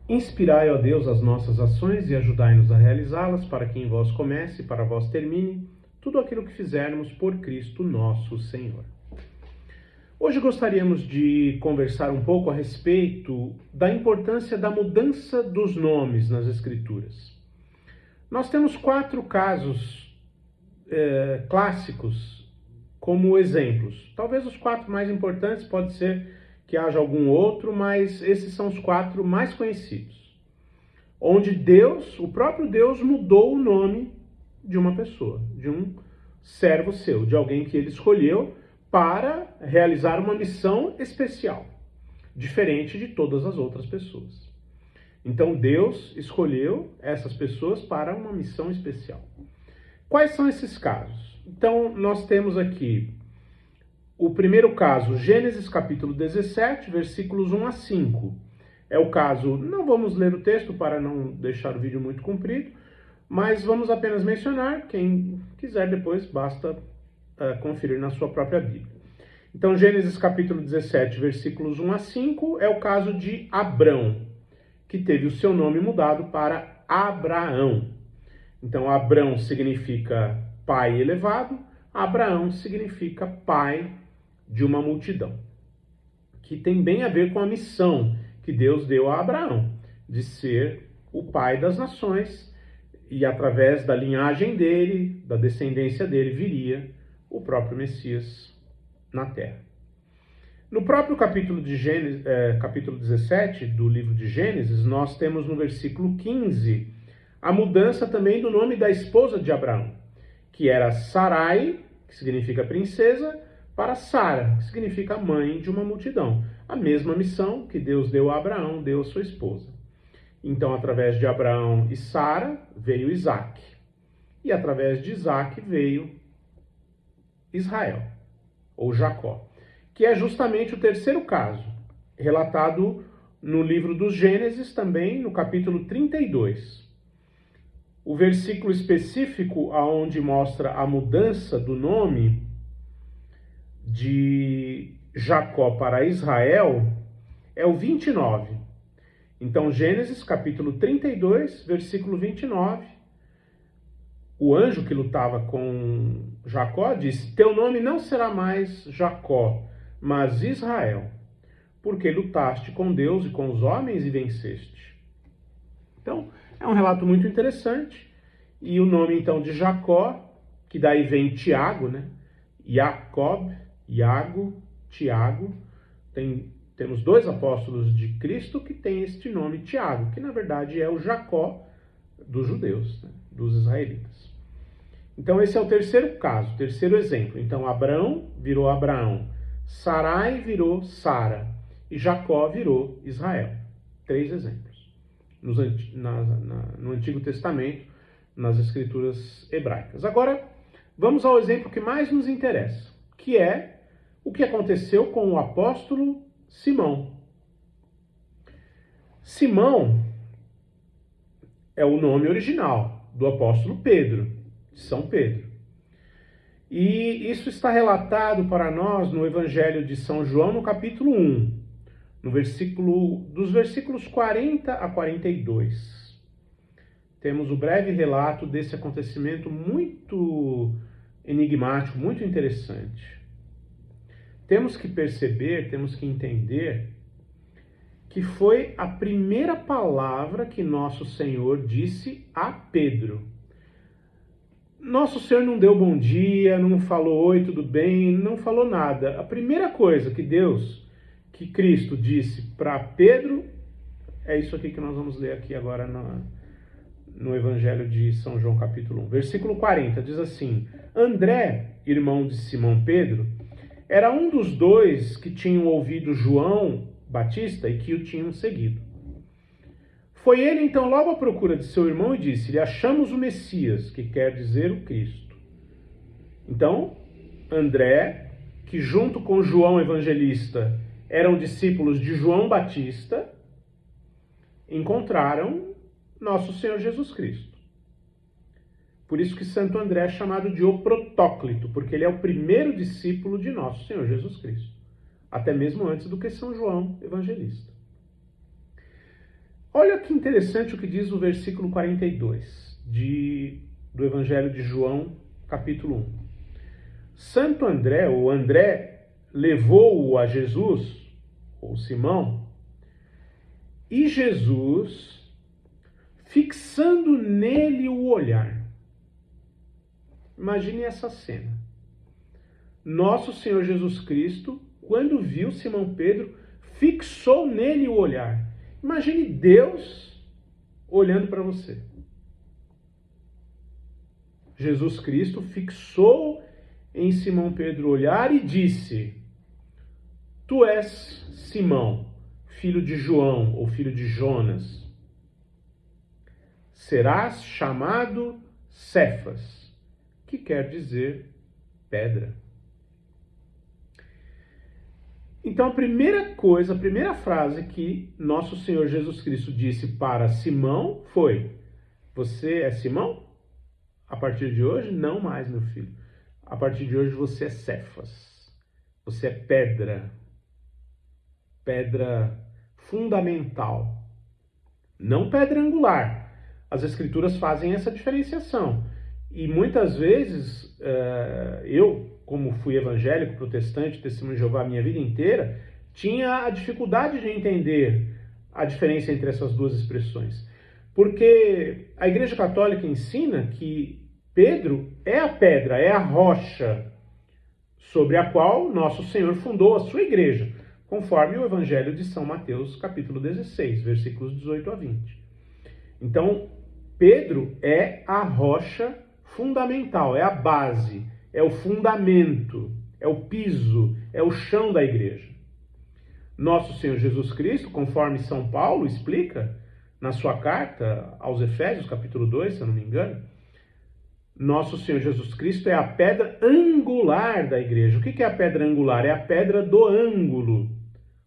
Inspirai, ó Deus, as nossas ações e ajudai-nos a realizá-las, para que em vós comece e para vós termine tudo aquilo que fizermos por Cristo nosso Senhor. Hoje gostaríamos de conversar um pouco a respeito da importância da mudança dos nomes nas Escrituras. Nós temos 4 casos clássicos como exemplos. Talvez os 4 mais importantes, pode ser que haja algum outro, mas esses são os 4 mais conhecidos. Onde Deus, o próprio Deus, mudou o nome de uma pessoa, de um servo seu, de alguém que ele escolheu para realizar uma missão especial, diferente de todas as outras pessoas. Então Deus escolheu essas pessoas para uma missão especial. Quais são esses casos? Então nós temos aqui o primeiro caso, Gênesis capítulo 17, versículos 1 a 5. É o caso, não vamos ler o texto para não deixar o vídeo muito comprido, mas vamos apenas mencionar, quem quiser depois basta conferir na sua própria Bíblia. Então Gênesis capítulo 17, versículos 1 a 5, é o caso de Abrão, que teve o seu nome mudado para Abraão. Então Abrão significa pai elevado, Abraão significa pai de uma multidão, que tem bem a ver com a missão que Deus deu a Abraão, de ser o pai das nações, e através da linhagem dele, da descendência dele, viria o próprio Messias na terra. No próprio capítulo 17 do livro de Gênesis, nós temos no versículo 15 a mudança também do nome da esposa de Abraão, que era Sarai, que significa princesa, para Sara, que significa mãe de uma multidão. A mesma missão que Deus deu a Abraão, deu a sua esposa. Então, através de Abraão e Sara, veio Isaac. E através de Isaac veio Israel, ou Jacó, que é justamente o terceiro caso, relatado no livro dos Gênesis, também no capítulo 32. O versículo específico aonde mostra a mudança do nome de Jacó para Israel é o 29. Então, Gênesis capítulo 32, versículo 29, o anjo que lutava com Jacó disse: teu nome não será mais Jacó, mas Israel, porque lutaste com Deus e com os homens e venceste. Então, é um relato muito interessante. E o nome, então, de Jacó, que daí vem Tiago, né? Jacob, Iago, Tiago. Temos 2 apóstolos de Cristo que têm este nome Tiago, que na verdade é o Jacó dos judeus, né? Dos israelitas. Então esse é o terceiro caso, o terceiro exemplo. Então Abrão virou Abraão, Sarai virou Sara e Jacó virou Israel. 3 exemplos no Antigo Testamento, nas Escrituras hebraicas. Agora, vamos ao exemplo que mais nos interessa, que é o que aconteceu com o apóstolo Simão. Simão é o nome original do apóstolo Pedro, de São Pedro. E isso está relatado para nós no Evangelho de São João, no capítulo 1, dos versículos 40 a 42. Temos o breve relato desse acontecimento muito enigmático, muito interessante. Temos que perceber, temos que entender que foi a primeira palavra que nosso Senhor disse a Pedro. Nosso Senhor não deu bom dia, não falou oi, tudo bem, não falou nada. A primeira coisa que Cristo disse para Pedro, é isso aqui que nós vamos ler aqui agora no Evangelho de São João, capítulo 1. Versículo 40, diz assim: André, irmão de Simão Pedro, era um dos 2 que tinham ouvido João Batista e que o tinham seguido. Foi ele então logo à procura de seu irmão e disse-lhe: achamos o Messias, que quer dizer o Cristo. Então, André, que junto com João Evangelista eram discípulos de João Batista, encontraram nosso Senhor Jesus Cristo. Por isso que Santo André é chamado de o protóclito, porque ele é o primeiro discípulo de nosso Senhor Jesus Cristo, até mesmo antes do que São João Evangelista. Olha que interessante o que diz o versículo 42 do Evangelho de João, capítulo 1. Santo André, ou André, levou-o a Jesus, ou Simão, e Jesus, fixando nele o olhar. Imagine essa cena. Nosso Senhor Jesus Cristo, quando viu Simão Pedro, fixou nele o olhar. Imagine Deus olhando para você. Jesus Cristo fixou em Simão Pedro o olhar e disse: Tu és Simão, filho de João ou filho de Jonas. Serás chamado Cefas, que quer dizer pedra. Então, a primeira frase que nosso Senhor Jesus Cristo disse para Simão foi: Você é Simão? A partir de hoje, não mais, meu filho. A partir de hoje, você é Cefas. Você é pedra. Pedra fundamental. Não pedra angular. As Escrituras fazem essa diferenciação. E muitas vezes, eu, como fui evangélico, protestante, testemunho de Jeová a minha vida inteira, tinha a dificuldade de entender a diferença entre essas duas expressões. Porque a Igreja Católica ensina que Pedro é a pedra, é a rocha sobre a qual nosso Senhor fundou a sua igreja, conforme o Evangelho de São Mateus, capítulo 16, versículos 18 a 20. Então, Pedro é a rocha fundamental, é a base, é o fundamento, é o piso, é o chão da igreja. Nosso Senhor Jesus Cristo, conforme São Paulo explica na sua carta aos Efésios, capítulo 2, se eu não me engano, nosso Senhor Jesus Cristo é a pedra angular da igreja. O que é a pedra angular? É a pedra do ângulo.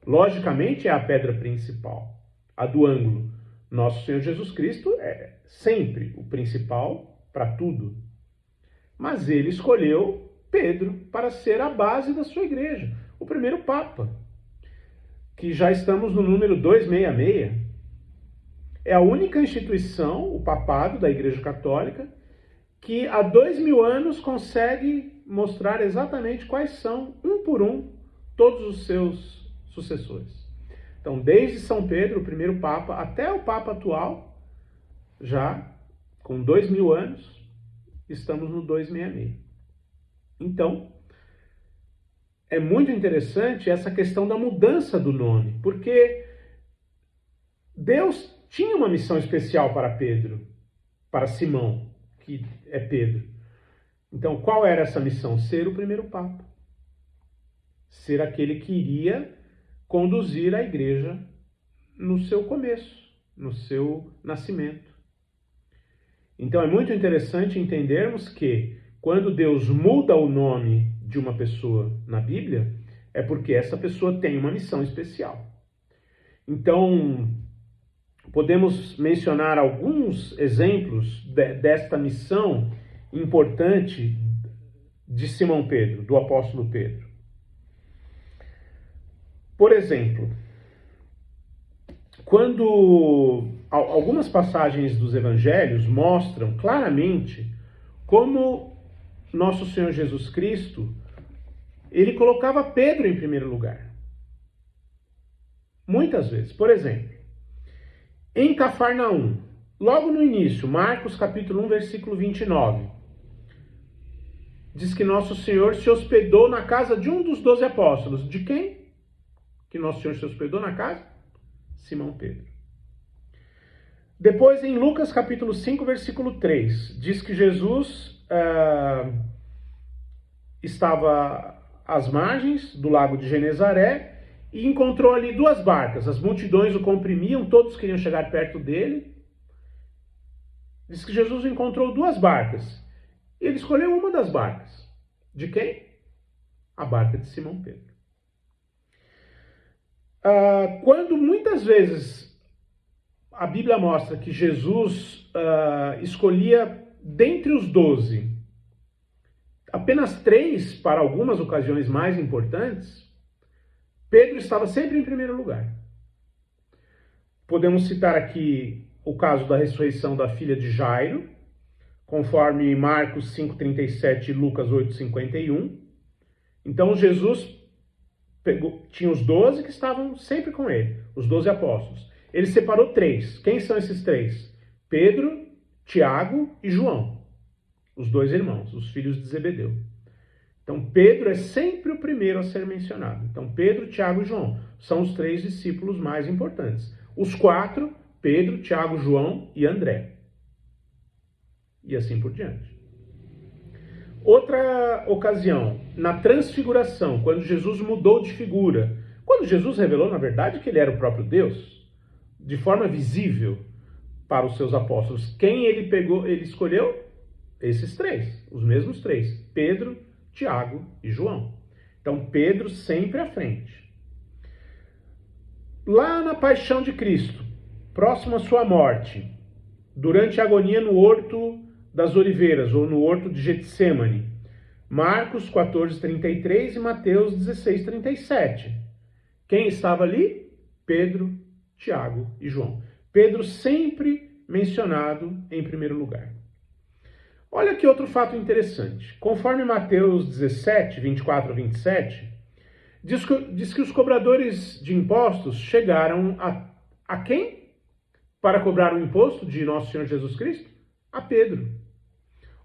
Logicamente é a pedra principal, a do ângulo. Nosso Senhor Jesus Cristo é sempre o principal para tudo. Mas ele escolheu Pedro para ser a base da sua igreja, o primeiro Papa, que já estamos no número 266. É a única instituição, o papado da Igreja Católica, que há 2000 anos consegue mostrar exatamente quais são, um por um, todos os seus sucessores. Então, desde São Pedro, o primeiro Papa, até o Papa atual, já com 2000 anos, estamos no 266. Então, é muito interessante essa questão da mudança do nome, porque Deus tinha uma missão especial para Pedro, para Simão, que é Pedro. Então, qual era essa missão? Ser o primeiro Papa. Ser aquele que iria conduzir a igreja no seu começo, no seu nascimento. Então, é muito interessante entendermos que, quando Deus muda o nome de uma pessoa na Bíblia, é porque essa pessoa tem uma missão especial. Então, podemos mencionar alguns exemplos desta missão importante de Simão Pedro, do apóstolo Pedro. Por exemplo, quando algumas passagens dos evangelhos mostram claramente como nosso Senhor Jesus Cristo, ele colocava Pedro em primeiro lugar. Muitas vezes. Por exemplo, em Cafarnaum, logo no início, Marcos capítulo 1, versículo 29, diz que nosso Senhor se hospedou na casa de um dos 12 apóstolos. De quem que nosso Senhor se hospedou na casa? Simão Pedro. Depois, em Lucas capítulo 5, versículo 3, diz que Jesus estava às margens do lago de Genezaré e encontrou ali duas barcas. As multidões o comprimiam, todos queriam chegar perto dele. Diz que Jesus encontrou duas barcas. Ele escolheu uma das barcas. De quem? A barca de Simão Pedro. Quando muitas vezes a Bíblia mostra que Jesus escolhia dentre os 12 apenas 3 para algumas ocasiões mais importantes, Pedro estava sempre em primeiro lugar. Podemos citar aqui o caso da ressurreição da filha de Jairo, conforme Marcos 5,37 e Lucas 8,51. Então Jesus tinha os 12 que estavam sempre com ele, os 12 apóstolos. Ele separou 3. Quem são esses 3? Pedro, Tiago e João, os 2 irmãos, os filhos de Zebedeu. Então Pedro é sempre o primeiro a ser mencionado. Então Pedro, Tiago e João são os 3 discípulos mais importantes. Os 4, Pedro, Tiago, João e André. E assim por diante. Outra ocasião, na transfiguração, quando Jesus mudou de figura. Quando Jesus revelou, na verdade, que ele era o próprio Deus, de forma visível para os seus apóstolos. Quem ele escolheu? Esses 3, os mesmos 3. Pedro, Tiago e João. Então Pedro sempre à frente. Lá na paixão de Cristo, próximo à sua morte, durante a agonia no Horto das Oliveiras, ou no Horto de Getsêmani, Marcos 14:33 e Mateus 16:37. Quem estava ali? Pedro, Tiago e João. Pedro sempre mencionado em primeiro lugar. Olha que outro fato interessante. Conforme Mateus 17, 24 a 27, diz que os cobradores de impostos chegaram a quem? Para cobrar o imposto de nosso Senhor Jesus Cristo? A Pedro.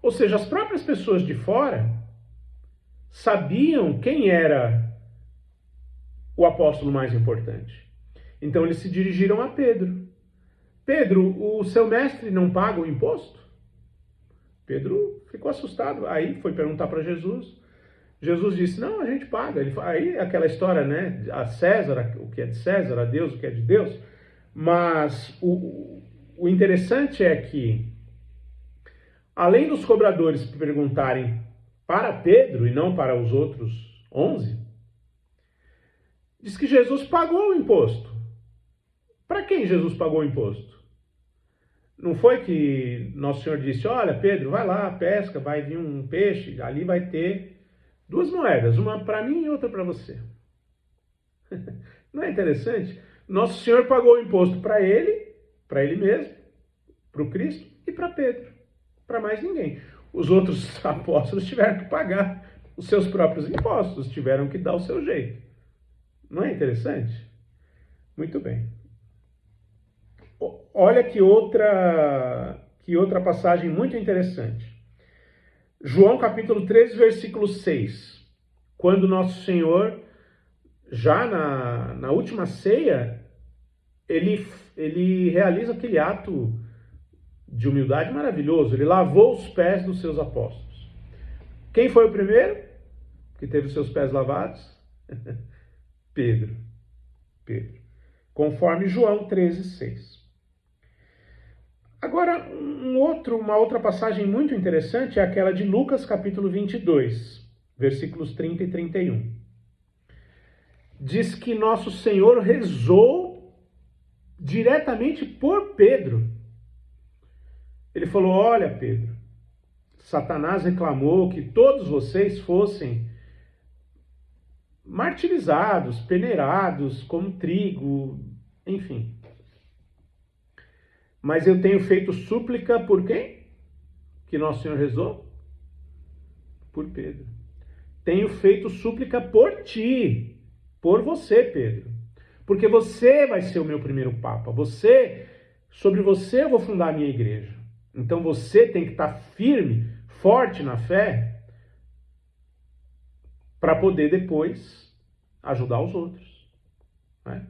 Ou seja, as próprias pessoas de fora sabiam quem era o apóstolo mais importante. Então eles se dirigiram a Pedro. Pedro, o seu mestre não paga o imposto? Pedro ficou assustado. Aí foi perguntar para Jesus. Jesus disse, não, a gente paga. Aí aquela história, né? A César, o que é de César, a Deus, o que é de Deus. Mas o interessante é que, além dos cobradores perguntarem para Pedro e não para os outros 11, diz que Jesus pagou o imposto. Para quem Jesus pagou o imposto? Não foi que Nosso Senhor disse, olha, Pedro, vai lá, pesca, vai vir um peixe, ali vai ter 2 moedas, uma para mim e outra para você. Não é interessante? Nosso Senhor pagou o imposto para ele mesmo, para o Cristo e para Pedro, para mais ninguém. Os outros apóstolos tiveram que pagar os seus próprios impostos, tiveram que dar o seu jeito. Não é interessante? Muito bem. Olha que outra passagem muito interessante. João capítulo 13, versículo 6. Quando Nosso Senhor, já na última ceia, ele realiza aquele ato de humildade maravilhoso. Ele lavou os pés dos seus apóstolos. Quem foi o primeiro que teve os seus pés lavados? Pedro. Conforme João 13, 6. Agora, uma outra passagem muito interessante é aquela de Lucas capítulo 22, versículos 30 e 31. Diz que Nosso Senhor rezou diretamente por Pedro. Ele falou, olha Pedro, Satanás reclamou que todos vocês fossem martirizados, peneirados como trigo, enfim. Mas eu tenho feito súplica por quem? Que Nosso Senhor rezou? Por Pedro. Tenho feito súplica por ti, por você, Pedro. Porque você vai ser o meu primeiro papa. Sobre você eu vou fundar a minha igreja. Então você tem que estar firme, forte na fé, para poder depois ajudar os outros. Né?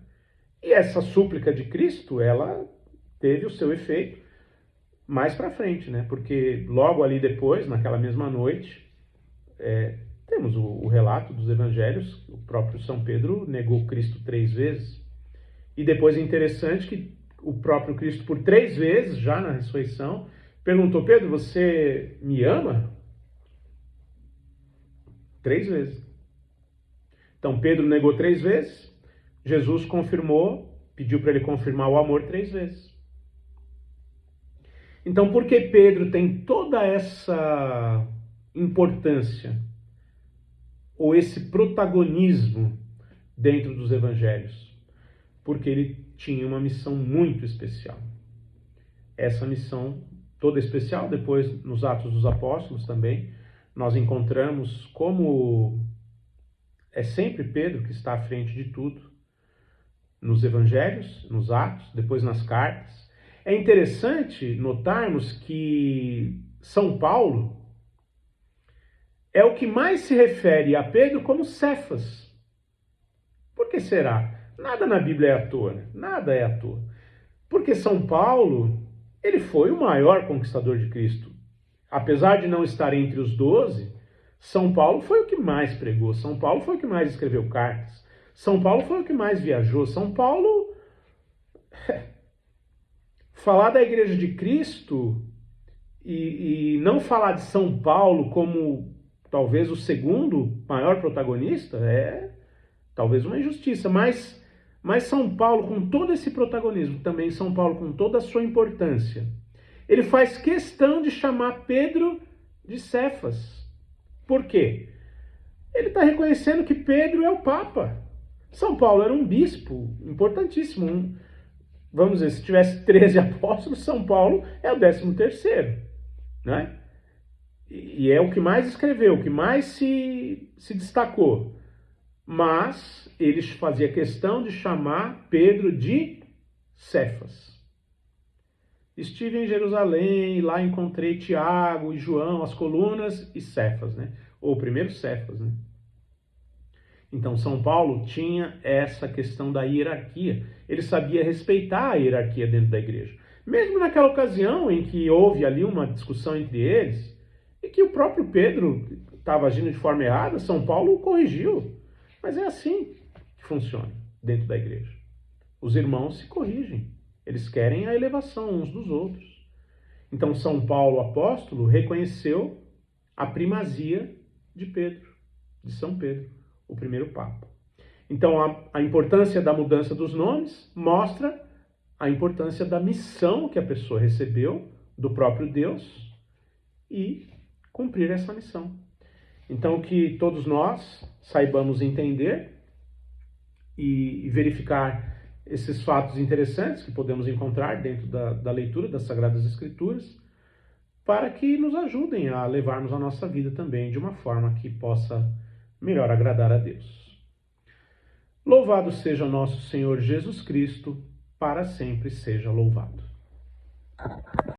E essa súplica de Cristo, ela teve o seu efeito mais para frente, né? Porque logo ali depois, naquela mesma noite, temos o relato dos evangelhos, o próprio São Pedro negou Cristo 3 vezes. E depois é interessante que o próprio Cristo, por 3 vezes, já na ressurreição, perguntou, Pedro, você me ama? 3 vezes. Então Pedro negou 3 vezes, Jesus confirmou, pediu para ele confirmar o amor 3 vezes. Então, por que Pedro tem toda essa importância, ou esse protagonismo dentro dos evangelhos? Porque ele tinha uma missão muito especial. Essa missão toda especial, depois nos Atos dos Apóstolos também, nós encontramos como é sempre Pedro que está à frente de tudo, nos Evangelhos, nos Atos, depois nas cartas. É interessante notarmos que São Paulo é o que mais se refere a Pedro como Cefas. Por que será? Nada na Bíblia é à toa, né? Nada é à toa. Porque São Paulo, ele foi o maior conquistador de Cristo. Apesar de não estar entre os 12, São Paulo foi o que mais pregou. São Paulo foi o que mais escreveu cartas. São Paulo foi o que mais viajou. São Paulo... Falar da Igreja de Cristo e não falar de São Paulo como talvez o segundo maior protagonista é talvez uma injustiça. Mas São Paulo, com todo esse protagonismo, também São Paulo com toda a sua importância, ele faz questão de chamar Pedro de Cefas. Por quê? Ele está reconhecendo que Pedro é o Papa. São Paulo era um bispo importantíssimo. Vamos dizer, se tivesse 13 apóstolos, São Paulo é o 13º, né? E é o que mais escreveu, o que mais se destacou. Mas ele fazia questão de chamar Pedro de Cefas. Estive em Jerusalém, lá encontrei Tiago e João, as colunas e Cefas, né? Ou primeiro Cefas, né? Então São Paulo tinha essa questão da hierarquia. Ele sabia respeitar a hierarquia dentro da igreja. Mesmo naquela ocasião em que houve ali uma discussão entre eles, e que o próprio Pedro estava agindo de forma errada, São Paulo o corrigiu. Mas é assim que funciona dentro da igreja. Os irmãos se corrigem. Eles querem a elevação uns dos outros. Então São Paulo, apóstolo, reconheceu a primazia de Pedro, de São Pedro, o primeiro Papa. Então a importância da mudança dos nomes mostra a importância da missão que a pessoa recebeu do próprio Deus e cumprir essa missão. Então que todos nós saibamos entender e verificar esses fatos interessantes que podemos encontrar dentro da leitura das Sagradas Escrituras, para que nos ajudem a levarmos a nossa vida também de uma forma que possa melhor agradar a Deus. Louvado seja o nosso Senhor Jesus Cristo, para sempre seja louvado.